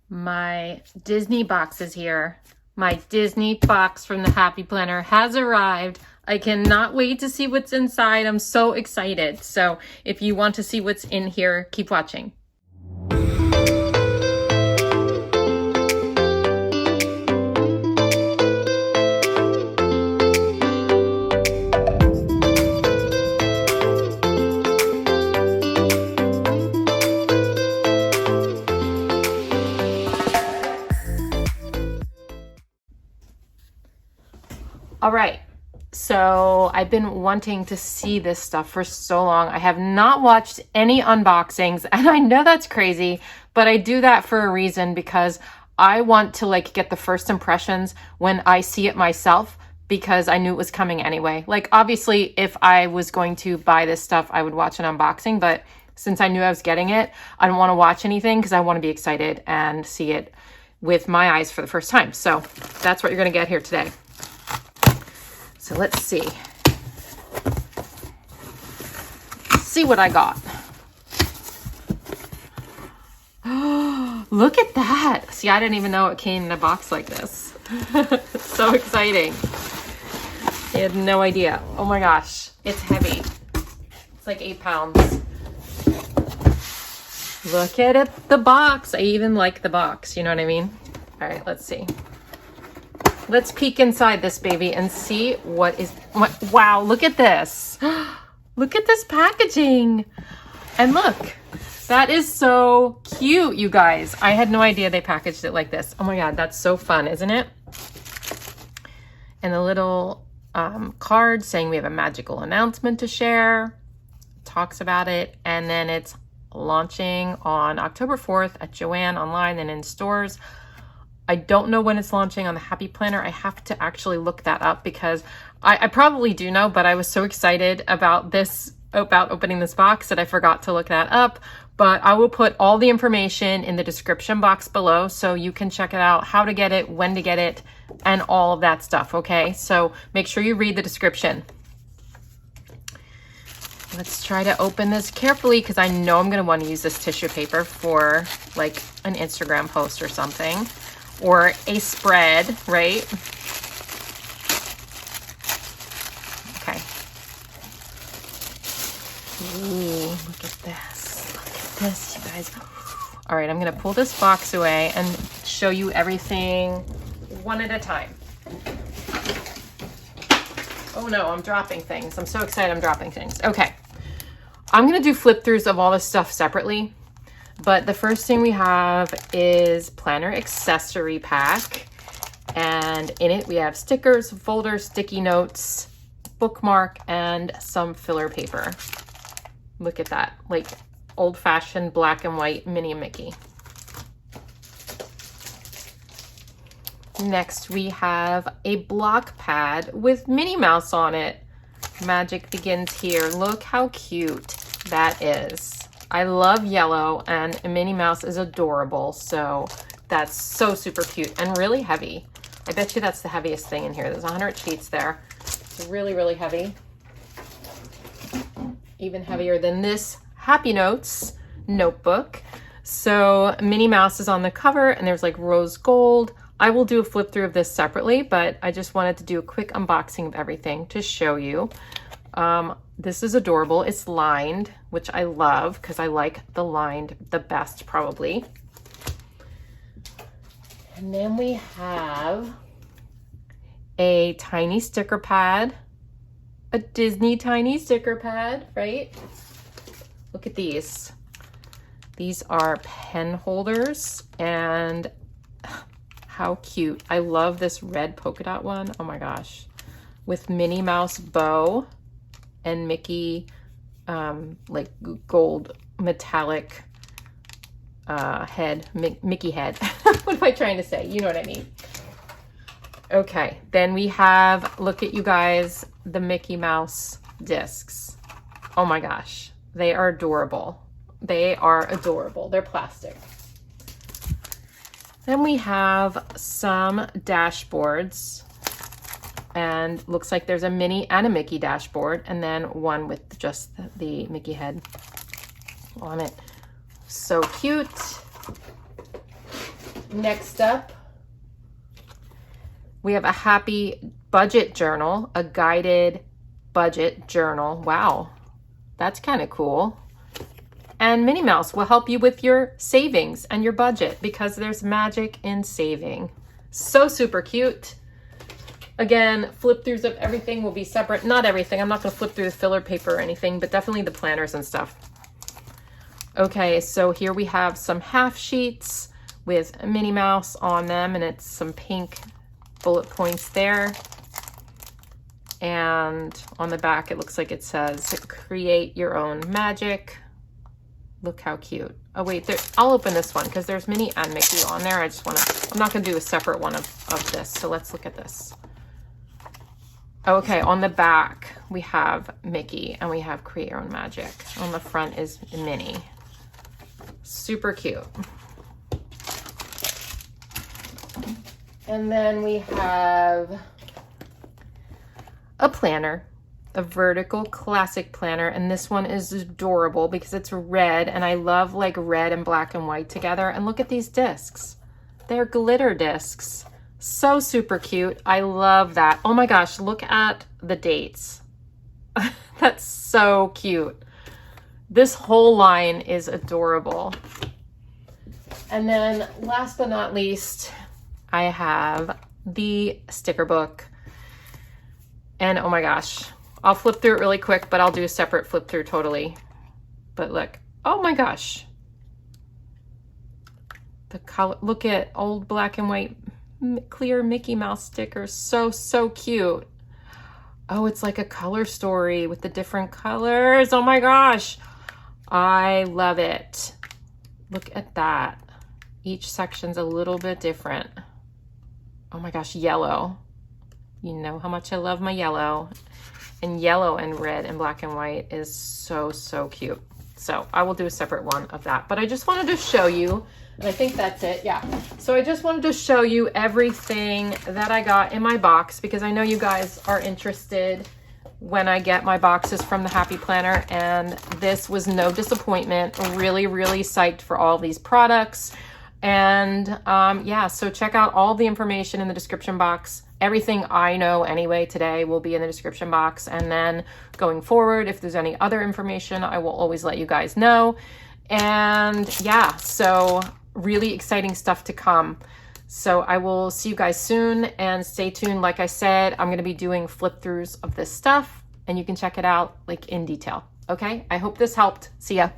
My Disney box is here. My Disney box from the Happy Planner has arrived. I cannot wait to see what's inside. I'm so excited. So if you want to see what's in here, keep watching. All right, so I've been wanting to see this stuff for so long. I have not watched any unboxings, and I know that's crazy, but I do that for a reason because I want to like get the first impressions when I see it myself because I knew it was coming anyway. Like obviously if I was going to buy this stuff, I would watch an unboxing, but since I knew I was getting it, I don't want to watch anything because I want to be excited and see it with my eyes for the first time. So that's what you're going to get here today. So let's see. See what I got. Look at that. See, I didn't even know it came in a box like this. So exciting. I had no idea. Oh my gosh. It's heavy. It's like 8 pounds. Look at it, the box. I even like the box. You know what I mean? All right, let's see. Let's peek inside this baby and see what. Wow, look at this. Look at this packaging. And look, that is so cute, you guys. I had no idea they packaged it like this. Oh my God, that's so fun, isn't it? And a little card saying we have a magical announcement to share. Talks about it. And then it's launching on October 4th at Joann online and in stores. I don't know when it's launching on the Happy Planner. I have to actually look that up because I probably do know, but I was so excited about opening this box that I forgot to look that up. But I will put all the information in the description box below so you can check it out, how to get it, when to get it, and all of that stuff, okay? So make sure you read the description. Let's try to open this carefully because I know I'm gonna want to use this tissue paper for like an Instagram post or something. Or a spread, right? Okay. Ooh, look at this. Look at this, you guys. All right, I'm gonna pull this box away and show you everything one at a time. Oh no, I'm dropping things. I'm so excited I'm dropping things. Okay. I'm gonna do flip throughs of all this stuff separately. But the first thing we have is planner accessory pack. And in it we have stickers, folders, sticky notes, bookmark, and some filler paper. Look at that, like old-fashioned black and white Minnie and Mickey. Next we have a block pad with Minnie Mouse on it. Magic begins here. Look how cute that is. I love yellow and Minnie Mouse is adorable. So that's so super cute and really heavy. I bet you that's the heaviest thing in here. There's 100 sheets there. It's really, really heavy. Even heavier than this Happy Notes notebook. So Minnie Mouse is on the cover and there's like rose gold. I will do a flip through of this separately, but I just wanted to do a quick unboxing of everything to show you. This is adorable. It's lined, which I love because I like the lined the best probably. And then we have a tiny sticker pad, a Disney tiny sticker pad, right? Look at these. These are pen holders and how cute. I love this red polka dot one. Oh my gosh. With Minnie Mouse bow and Mickey, like gold metallic head, Mickey head. What am I trying to say? You know what I mean. Okay, then we have, look at you guys, the Mickey Mouse discs. Oh my gosh, they are adorable. They are adorable. They're plastic. Then we have some dashboards. And looks like there's a Minnie and a Mickey dashboard, and then one with just the Mickey head on it. So cute. Next up, we have a happy budget journal, a guided budget journal. Wow, that's kind of cool. And Minnie Mouse will help you with your savings and your budget because there's magic in saving. So super cute. Again, flip throughs of everything will be separate. Not everything. I'm not going to flip through the filler paper or anything, but definitely the planners and stuff. Okay, so here we have some half sheets with a Minnie Mouse on them, and it's some pink bullet points there. And on the back, it looks like it says, create your own magic. Look how cute. Oh wait, I'll open this one because there's Minnie and Mickey on there. I just want to, I'm not going to do a separate one of this. So let's look at this. Okay, on the back, we have Mickey and we have create your own magic. On the front is Minnie. Super cute. And then we have a planner, a vertical classic planner, and this one is adorable because it's red, and I love like red and black and white together. And look at these discs. They're glitter discs. So super cute. I love that. Oh my gosh, look at the dates. That's so cute. This whole line is adorable. And then last but not least, I have the sticker book. And oh my gosh, I'll flip through it really quick, but I'll do a separate flip through totally. But look, oh my gosh. The color, look at old black and white clear Mickey Mouse stickers. So cute. Oh, it's like a color story with the different colors. Oh my gosh. I love it. Look at that. Each section's a little bit different. Oh my gosh, yellow. You know how much I love my yellow. And yellow and red and black and white is so cute. So I will do a separate one of that. But I just wanted to show you, and I think that's it, yeah. So I just wanted to show you everything that I got in my box because I know you guys are interested when I get my boxes from the Happy Planner, and this was no disappointment. Really psyched for all these products. And yeah, so check out all the information in the description box. Everything I know anyway today will be in the description box. And then going forward, if there's any other information, I will always let you guys know. And yeah, so really exciting stuff to come. So I will see you guys soon, and stay tuned. Like I said, I'm going to be doing flip throughs of this stuff, and you can check it out like in detail. Okay, I hope this helped. See ya.